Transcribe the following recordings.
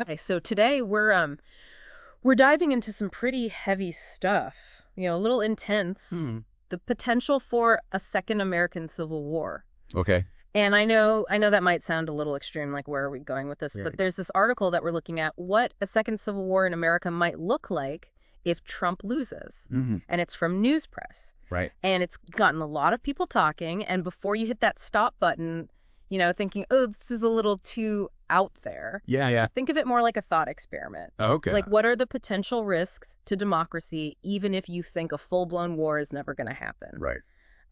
Okay, so today we're diving into some pretty heavy stuff. A little intense. Hmm. The potential for a second American Civil War. Okay. And I know that might sound a little extreme, like where are we going with this? Yeah. But there's this article that we're looking at what a second Civil War in America might look like if Trump loses. Hmm. And it's from News Press. Right. And it's gotten a lot of people talking. And before you hit that stop button, thinking, oh, this is a little too out there. Yeah, yeah. Think of it more like a thought experiment. Okay. Like, what are the potential risks to democracy, even if you think a full-blown war is never going to happen? Right.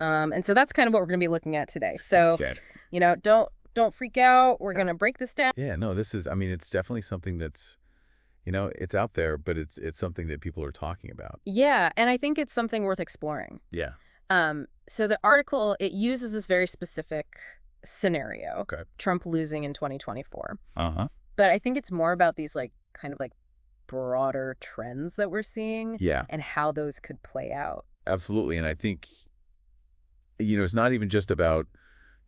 And so that's kind of what we're going to be looking at today. So, Ted. don't freak out. We're going to break this down. Yeah, no, it's definitely something that's, it's out there, but it's something that people are talking about. Yeah, and I think it's something worth exploring. Yeah. So the article, it uses this very specific scenario, Okay. Trump losing in 2024. Uh-huh. But I think it's more about these kind of broader trends that we're seeing Yeah, and how those could play out. absolutely. And I think, it's not even just about,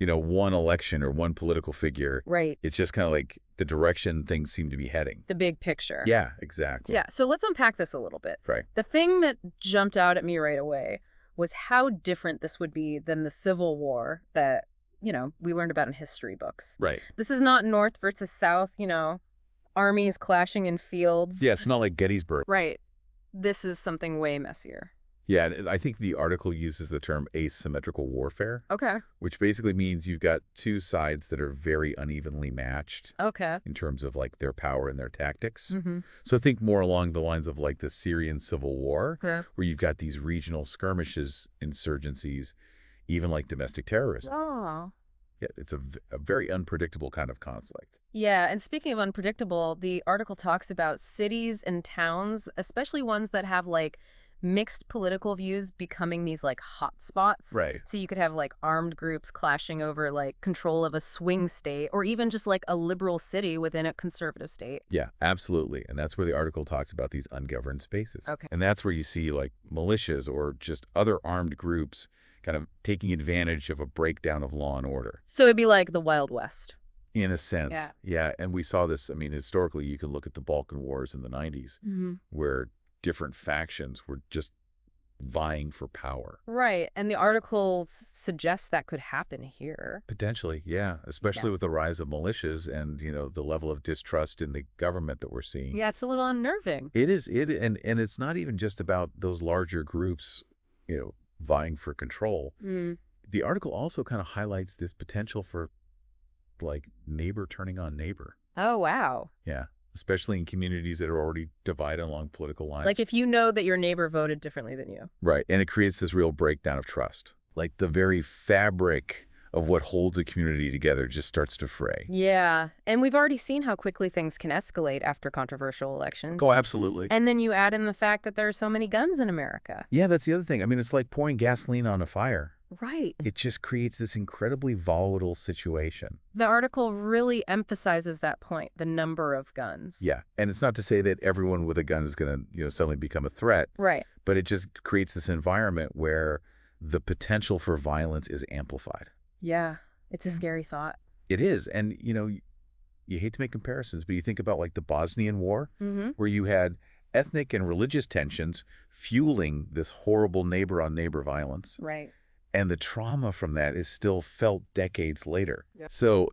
one election or one political figure. Right. It's just kind of like the direction things seem to be heading. The big picture. Yeah, exactly. Yeah. So let's unpack this a little bit. Right. The thing that jumped out at me right away was how different this would be than the Civil War that, we learned about in history books. Right. This is not North versus South, armies clashing in fields. Yeah, it's not like Gettysburg. Right. This is something way messier. Yeah, and I think the article uses the term asymmetrical warfare, Okay. which basically means you've got two sides that are very unevenly matched Okay. in terms of their power and their tactics. Mm-hmm. So think more along the lines of the Syrian civil war, Yeah. where you've got these regional skirmishes, insurgencies, even domestic terrorism. Oh. Yeah, it's a very unpredictable kind of conflict. Yeah, and speaking of unpredictable, the article talks about cities and towns, especially ones that have mixed political views, becoming these hot spots. Right. So you could have armed groups clashing over control of a swing state, or even just a liberal city within a conservative state. Yeah, absolutely. And that's where the article talks about these ungoverned spaces. Okay. And that's where you see militias or just other armed groups kind of taking advantage of a breakdown of law and order. So it'd be like the Wild West. In a sense. Yeah. Yeah. And we saw this, historically, you can look at the Balkan Wars in the 90s, where different factions were just vying for power. Right. And the article suggests that could happen here. Potentially, yeah. Especially Yeah. with the rise of militias and, the level of distrust in the government that we're seeing. Yeah, it's a little unnerving. It is. And it's not even just about those larger groups, vying for control. Mm. The article also kind of highlights this potential for neighbor turning on neighbor. Oh, wow. Yeah. Especially in communities that are already divided along political lines. If you know that your neighbor voted differently than you. Right. And it creates this real breakdown of trust. The very fabric of what holds a community together just starts to fray. Yeah. And we've already seen how quickly things can escalate after controversial elections. Oh, absolutely. And then you add in the fact that there are so many guns in America. Yeah, that's the other thing. It's like pouring gasoline on a fire. Right. It just creates this incredibly volatile situation. The article really emphasizes that point, the number of guns. Yeah. And it's not to say that everyone with a gun is going to, suddenly become a threat. Right. But it just creates this environment where the potential for violence is amplified. Yeah. It's a scary thought. It is. And, you hate to make comparisons, but you think about the Bosnian War, where you had ethnic and religious tensions fueling this horrible neighbor-on-neighbor violence. Right. And the trauma from that is still felt decades later. Yep. So,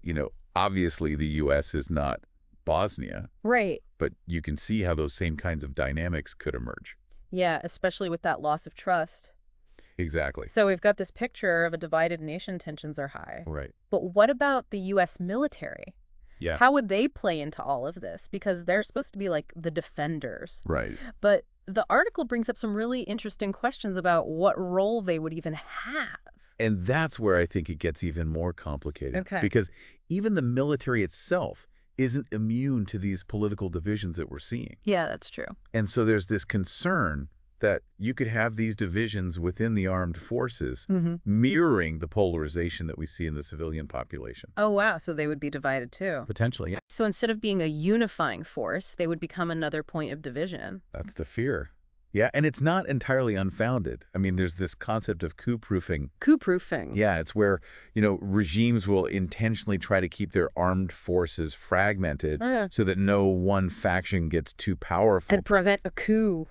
obviously the U.S. is not Bosnia. Right. But you can see how those same kinds of dynamics could emerge. Yeah, especially with that loss of trust. Exactly. So we've got this picture of a divided nation, tensions are high. Right. But what about the U.S. military? Yeah. How would they play into all of this? Because they're supposed to be the defenders. Right. But the article brings up some really interesting questions about what role they would even have. And that's where I think it gets even more complicated. Okay. Because even the military itself isn't immune to these political divisions that we're seeing. Yeah, that's true. And so there's this concern that you could have these divisions within the armed forces mirroring the polarization that we see in the civilian population. Oh, wow. So they would be divided too. Potentially, yeah. So instead of being a unifying force, they would become another point of division. That's the fear. Yeah, and it's not entirely unfounded. I mean, there's this concept of coup-proofing. Coup-proofing. Yeah, it's where, regimes will intentionally try to keep their armed forces fragmented Oh, yeah. so that no one faction gets too powerful. And prevent a coup.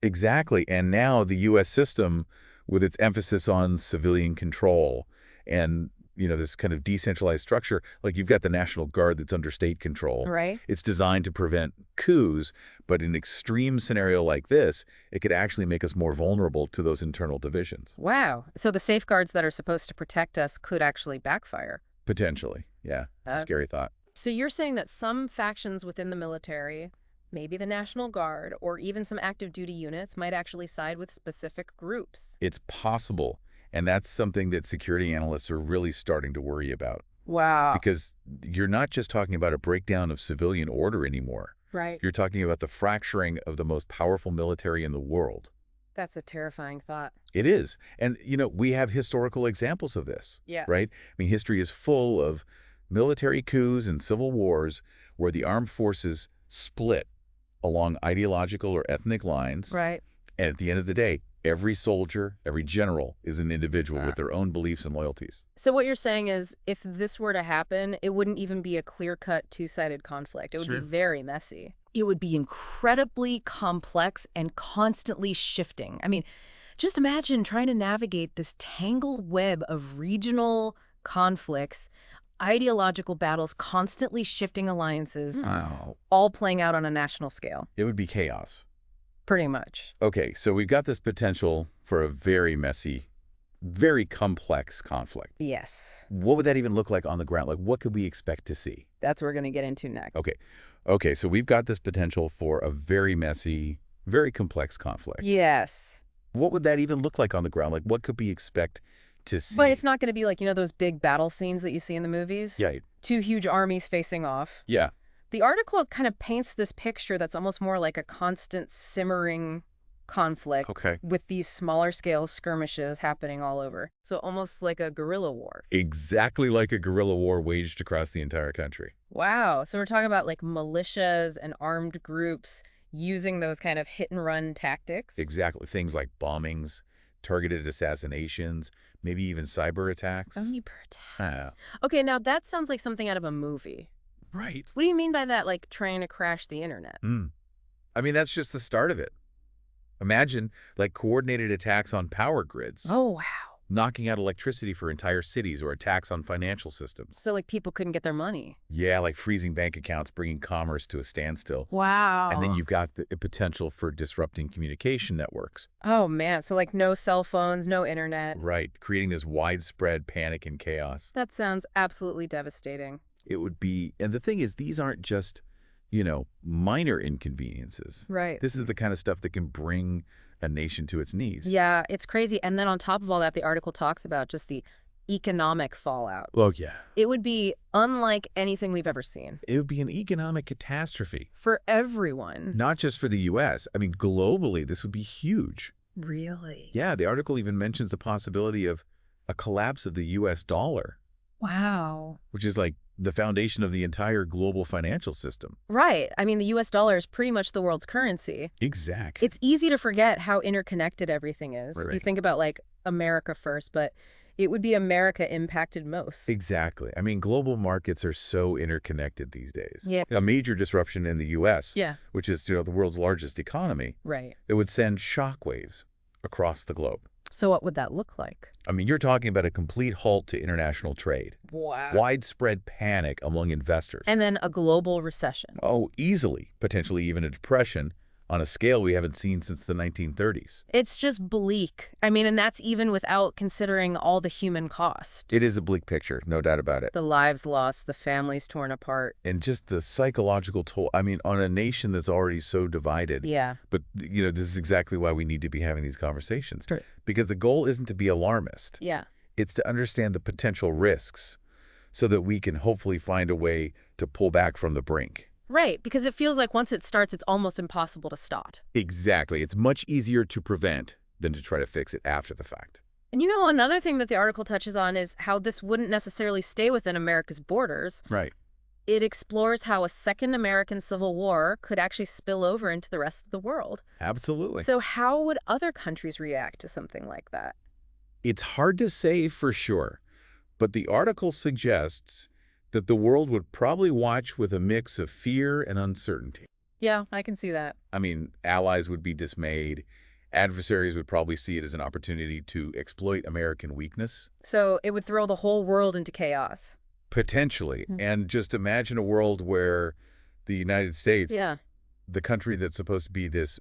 Exactly. And now the U.S. system, with its emphasis on civilian control and, this kind of decentralized structure, like you've got the National Guard that's under state control. Right. It's designed to prevent coups, but in an extreme scenario like this, it could actually make us more vulnerable to those internal divisions. Wow. So the safeguards that are supposed to protect us could actually backfire. Potentially. Yeah. It's a scary thought. So you're saying that some factions within the military, maybe the National Guard, or even some active duty units might actually side with specific groups. It's possible. And that's something that security analysts are really starting to worry about. Wow. Because you're not just talking about a breakdown of civilian order anymore. Right. You're talking about the fracturing of the most powerful military in the world. That's a terrifying thought. It is. And, we have historical examples of this. Yeah. Right? I mean, history is full of military coups and civil wars where the armed forces split along ideological or ethnic lines. Right. And at the end of the day, every soldier, every general is an individual with their own beliefs and loyalties. So what you're saying is if this were to happen, it wouldn't even be a clear-cut two-sided conflict. It would be very messy. It would be incredibly complex and constantly shifting. I mean, just imagine trying to navigate this tangled web of regional conflicts, ideological battles, constantly shifting alliances, all playing out on a national scale. It would be chaos. Pretty much. Okay, so we've got this potential for a very messy, very complex conflict. Yes. What would that even look like on the ground? Like, what could we expect to see? That's what we're going to get into next. Okay, so we've got this potential for a very messy, very complex conflict. Yes. What would that even look like on the ground? Like, what could we expect to see? But it's not going to be like, those big battle scenes that you see in the movies? Yeah. Two huge armies facing off. Yeah. The article kind of paints this picture that's almost more like a constant simmering conflict with these smaller scale skirmishes happening all over. So almost like a guerrilla war. Exactly like a guerrilla war waged across the entire country. Wow. So we're talking about like militias and armed groups using those kind of hit and run tactics. Exactly. Things like bombings, targeted assassinations, maybe even cyber attacks. Cyber attacks. Okay, now that sounds like something out of a movie. Right. What do you mean by that, like trying to crash the internet? I mean, that's just the start of it. Imagine, like, coordinated attacks on power grids. Oh, wow. Knocking out electricity for entire cities or attacks on financial systems. So, like, people couldn't get their money. Yeah, like freezing bank accounts, bringing commerce to a standstill. Wow. And then you've got the potential for disrupting communication networks. Oh, man. So, like, no cell phones, no internet. Right, creating this widespread panic and chaos. That sounds absolutely devastating. It would be, and the thing is, these aren't just, minor inconveniences. Right. This is the kind of stuff that can bring a nation to its knees. Yeah, it's crazy. And then on top of all that, the article talks about just the economic fallout. Well, yeah. It would be unlike anything we've ever seen. It would be an economic catastrophe. For everyone. Not just for the U.S. I mean, globally, this would be huge. Really? Yeah, the article even mentions the possibility of a collapse of the U.S. dollar. Wow. Which is like the foundation of the entire global financial system. Right. I mean, the U.S. dollar is pretty much the world's currency. Exactly. It's easy to forget how interconnected everything is. Right. You think about, like, America first, but it would be America impacted most. Exactly. I mean, global markets are so interconnected these days. Yeah. A major disruption in the U.S., which is, the world's largest economy, right, it would send shockwaves across the globe. So what would that look like? I mean, you're talking about a complete halt to international trade. Wow. Widespread panic among investors. And then a global recession. Oh, easily. Potentially even a depression on a scale we haven't seen since the 1930s. It's just bleak. I mean, and that's even without considering all the human cost. It is a bleak picture, no doubt about it. The lives lost, the families torn apart. And just the psychological toll, I mean, on a nation that's already so divided. Yeah. But, this is exactly why we need to be having these conversations. Right. Because the goal isn't to be alarmist. Yeah. It's to understand the potential risks so that we can hopefully find a way to pull back from the brink. Right, because it feels like once it starts, it's almost impossible to stop. Exactly. It's much easier to prevent than to try to fix it after the fact. And another thing that the article touches on is how this wouldn't necessarily stay within America's borders. Right. it explores how a second American Civil War could actually spill over into the rest of the world. Absolutely. So how would other countries react to something like that? It's hard to say for sure, but the article suggests that the world would probably watch with a mix of fear and uncertainty. Yeah, I can see that. I mean, allies would be dismayed. Adversaries would probably see it as an opportunity to exploit American weakness. So it would throw the whole world into chaos. Potentially. And just imagine a world where the United States, Yeah. the country that's supposed to be this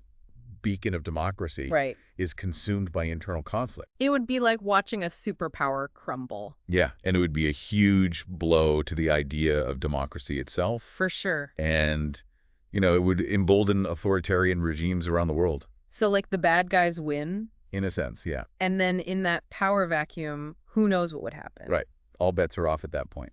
beacon of democracy, Right. is consumed by internal conflict. It would be like watching a superpower crumble. Yeah, and it would be a huge blow to the idea of democracy itself. For sure. And, it would embolden authoritarian regimes around the world. So like the bad guys win, In a sense, yeah. and then in that power vacuum, who knows what would happen? Right. All bets are off at that point.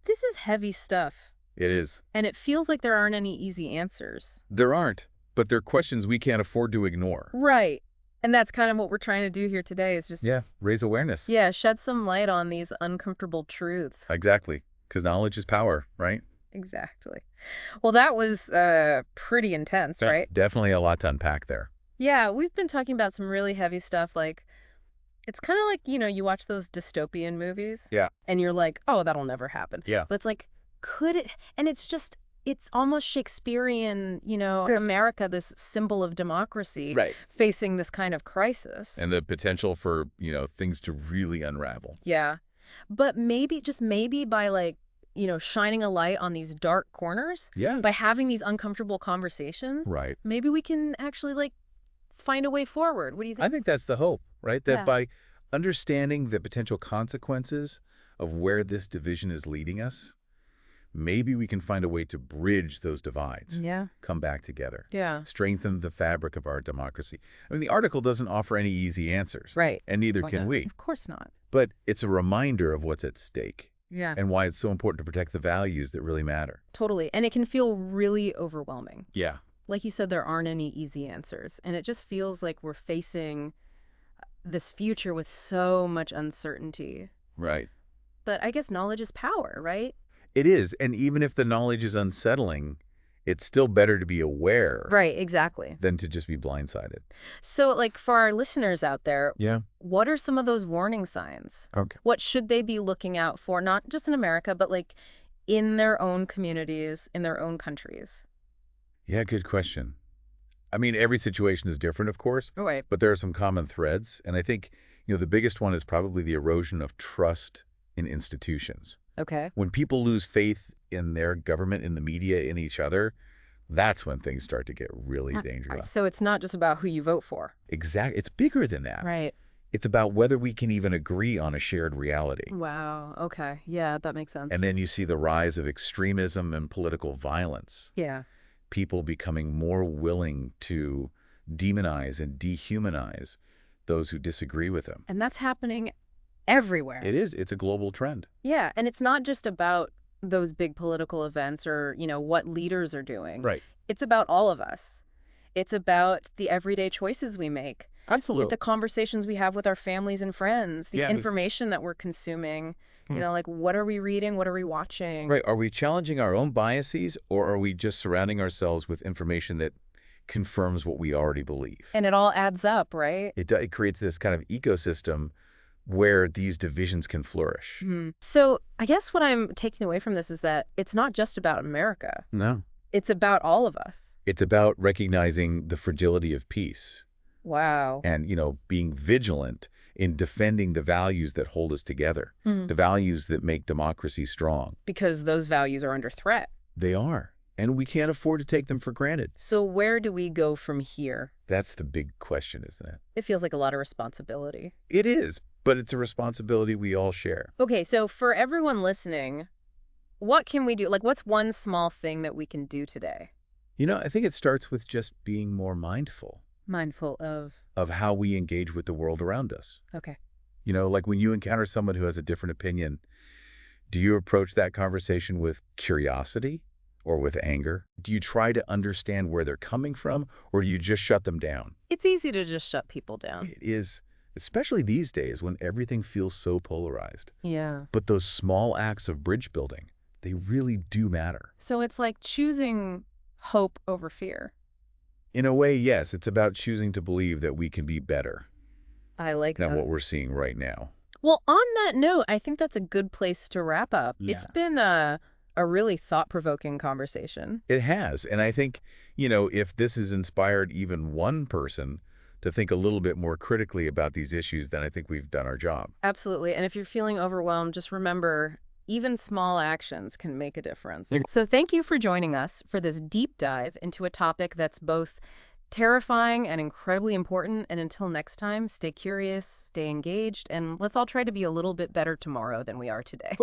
This is heavy stuff. It is. And it feels like there aren't any easy answers. There aren't, but they're questions we can't afford to ignore. Right. And that's kind of what we're trying to do here today is just... Yeah, raise awareness. Yeah, shed some light on these uncomfortable truths. Exactly, because knowledge is power, right? Exactly. Well, that was pretty intense, Yeah, right? definitely a lot to unpack there. Yeah, we've been talking about some really heavy stuff. Like, it's kind of like, you watch those dystopian movies. Yeah. And you're like, oh, that'll never happen. Yeah. But it's like, could it? And it's almost Shakespearean, Yes. America, this symbol of democracy, Right. facing this kind of crisis. And the potential for, things to really unravel. Yeah. But maybe, just maybe by like, shining a light on these dark corners, Yeah. by having these uncomfortable conversations, Right. maybe we can actually like find a way forward. What do you think? I think that's the hope, right? That Yeah. by understanding the potential consequences of where this division is leading us, maybe we can find a way to bridge those divides, Yeah. come back together, Yeah. strengthen the fabric of our democracy. I mean, the article doesn't offer any easy answers. Right. And neither Why can not? we. Of course not. But it's a reminder of what's at stake Yeah. and why it's so important to protect the values that really matter. Totally. And it can feel really overwhelming. Yeah. Like you said, there aren't any easy answers. And it just feels like we're facing this future with so much uncertainty. Right. But I guess knowledge is power, right? It is. And even if the knowledge is unsettling, it's still better to be aware Right, exactly. than to just be blindsided. So, like, for our listeners out there, Yeah. what are some of those warning signs? Okay. What should they be looking out for, not just in America, but like in their own communities, in their own countries? Yeah, good question. I mean, every situation is different, of course, Right. but there are some common threads. And I think, the biggest one is probably the erosion of trust in institutions. Okay. When people lose faith in their government, in the media, in each other, that's when things start to get really dangerous. So it's not just about who you vote for. Exactly. It's bigger than that. Right. It's about whether we can even agree on a shared reality. Wow. Okay. Yeah, that makes sense. And then you see the rise of extremism and political violence. Yeah. People becoming more willing to demonize and dehumanize those who disagree with them. And that's happening everywhere. It is. It's a global trend. Yeah. And it's not just about those big political events or, what leaders are doing. Right. It's about all of us. It's about the everyday choices we make. Absolutely. The conversations we have with our families and friends, the Yeah. information that we're consuming, like what are we reading? What are we watching? Right. Are we challenging our own biases, or are we just surrounding ourselves with information that confirms what we already believe? And it all adds up, right? It creates this kind of ecosystem where these divisions can flourish. So I guess what I'm taking away from this is that it's not just about America. No. It's about all of us. It's about recognizing the fragility of peace Wow. and, being vigilant in defending the values that hold us together, the values that make democracy strong. Because those values are under threat. They are, and we can't afford to take them for granted. So where do we go from here? That's the big question, isn't it? It feels like a lot of responsibility. It is, but it's a responsibility we all share. Okay, so for everyone listening, what can we do? Like, what's one small thing that we can do today? I think it starts with just being more mindful Mindful of... of how we engage with the world around us. Okay. Like when you encounter someone who has a different opinion, do you approach that conversation with curiosity or with anger? Do you try to understand where they're coming from, or do you just shut them down? It's easy to just shut people down. It is, especially these days when everything feels so polarized. Yeah. But those small acts of bridge building, They really do matter. So it's like choosing hope over fear. In a way, yes, it's about choosing to believe that we can be better I like than that. what we're seeing right now. Well, on that note, I think that's a good place to wrap up. Yeah. It's been a really thought-provoking conversation. It has. And I think, if this has inspired even one person to think a little bit more critically about these issues, then I think we've done our job. Absolutely. And if you're feeling overwhelmed, just remember, even small actions can make a difference. So thank you for joining us for this deep dive into a topic that's both terrifying and incredibly important. And until next time, stay curious, stay engaged, and let's all try to be a little bit better tomorrow than we are today.